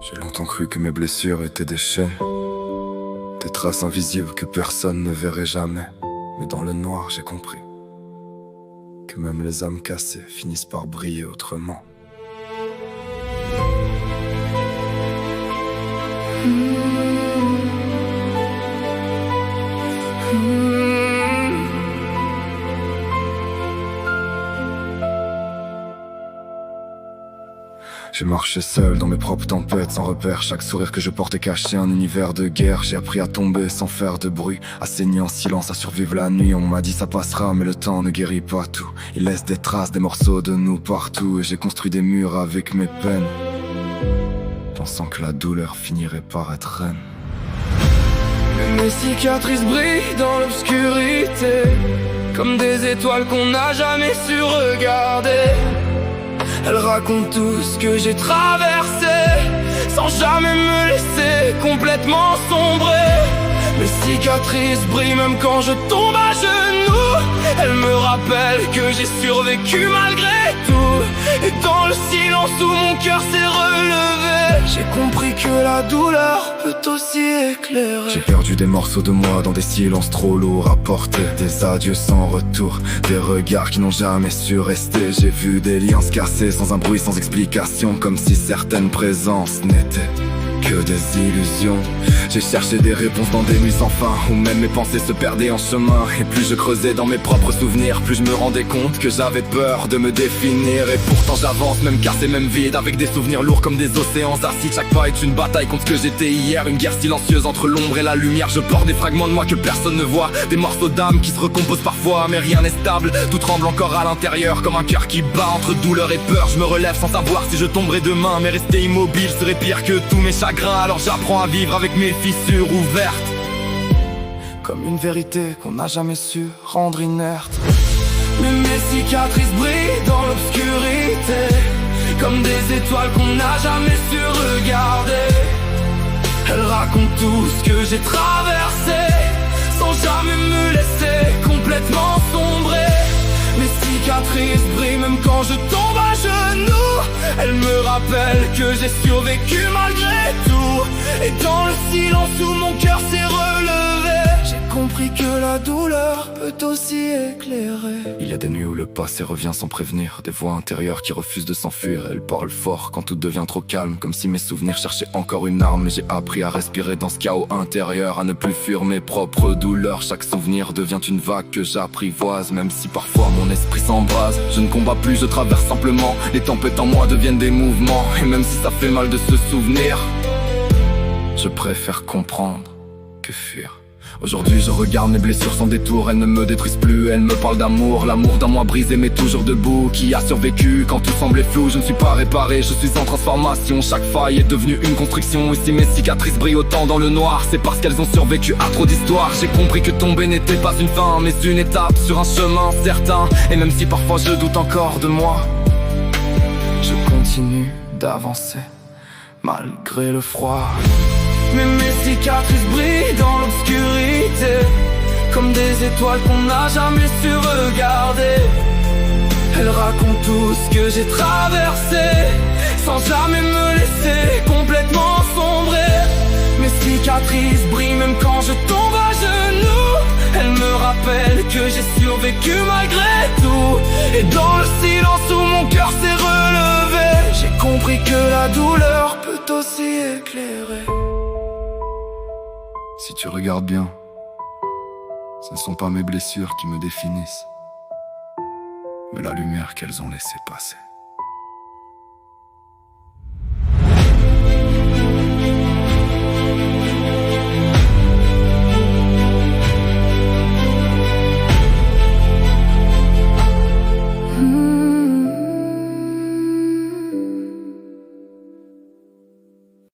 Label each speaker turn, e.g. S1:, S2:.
S1: J'ai longtemps cru que mes blessures étaient des chaînes, des traces invisibles que personne ne verrait jamais. Mais dans le noir j'ai compris que même les âmes cassées finissent par briller autrement. J'ai marché seul dans mes propres tempêtes, sans repère. Chaque sourire que je portais cachait un univers de guerre. J'ai appris à tomber sans faire de bruit, à saigner en silence, à survivre la nuit. On m'a dit ça passera, mais le temps ne guérit pas tout. Il laisse des traces, des morceaux de nous partout. Et j'ai construit des murs avec mes peines, pensant que la douleur finirait par être reine.
S2: Mes cicatrices brillent dans l'obscurité, comme des étoiles qu'on n'a jamais su regarder. Elles racontent tout ce que j'ai traversé, sans jamais me laisser complètement sombrer. Mes cicatrices brillent même quand je tombe à genoux. Elles me rappellent que j'ai survécu malgré tout. Et dans le silence où mon cœur s'est relevé, j'ai compris que la douleur peut aussi éclairer.
S1: J'ai perdu des morceaux de moi dans des silences trop lourds à porter, des adieux sans retour, des regards qui n'ont jamais su rester. J'ai vu des liens se casser sans un bruit, sans explication, comme si certaines présences n'étaient que des illusions. J'ai cherché des réponses dans des nuits sans fin, où même mes pensées se perdaient en chemin. Et plus je creusais dans mes propres souvenirs, plus je me rendais compte que j'avais peur de me définir. Et pourtant j'avance, même cassé, même vide, avec des souvenirs lourds comme des océans acides. Chaque pas est une bataille contre ce que j'étais hier, une guerre silencieuse entre l'ombre et la lumière. Je porte des fragments de moi que personne ne voit, des morceaux d'âme qui se recomposent parfois, mais rien n'est stable. Tout tremble encore à l'intérieur, comme un cœur qui bat entre douleur et peur. Je me relève sans savoir si je tomberai demain, mais rester immobile serait pire que tous mes chagrins. Alors j'apprends à vivre avec mes fissures ouvertes,
S2: comme une vérité qu'on n'a jamais su rendre inerte. Mais mes cicatrices brillent dans l'obscurité, comme des étoiles qu'on n'a jamais su regarder. Elles racontent tout ce que j'ai traversé, sans jamais me laisser complètement sombrer. Mes cicatrices brillent même quand je tombe à genoux. Elles me rappellent que j'ai survécu malgré tout. Et dans le silence où mon cœur s'est relevé, j'ai compris que la douleur peut aussi éclairer.
S1: Il y a des nuits où le passé revient sans prévenir, des voix intérieures qui refusent de s'enfuir. Elles parlent fort quand tout devient trop calme, comme si mes souvenirs cherchaient encore une arme. Mais j'ai appris à respirer dans ce chaos intérieur, à ne plus fuir mes propres douleurs. Chaque souvenir devient une vague que j'apprivoise, même si parfois mon esprit s'embrase. Je ne combats plus, je traverse simplement. Les tempêtes en moi deviennent des mouvements, et même si ça fait mal de se souvenir, je préfère comprendre que fuir. Aujourd'hui je regarde mes blessures sans détour, elles ne me détruisent plus, elles me parlent d'amour. L'amour d'un moi brisé mais toujours debout, qui a survécu quand tout semblait flou. Je ne suis pas réparé, je suis en transformation. Chaque faille est devenue une construction. Et si mes cicatrices brillent autant dans le noir, c'est parce qu'elles ont survécu à trop d'histoires. J'ai compris que tomber n'était pas une fin, mais une étape sur un chemin certain. Et même si parfois je doute encore de moi, je continue d'avancer malgré le froid.
S2: Mais mes cicatrices brillent dans l'obscurité, comme des étoiles qu'on n'a jamais su regarder. Elles racontent tout ce que j'ai traversé, sans jamais me laisser complètement sombrer. Mes cicatrices brillent même quand je tombe à genoux. Elles me rappellent que j'ai survécu malgré tout. Et dans le silence où mon cœur s'est relevé, j'ai compris que la douleur peut aussi éclairer.
S1: Si tu regardes bien, ce ne sont pas mes blessures qui me définissent, mais la lumière qu'elles ont laissé passer.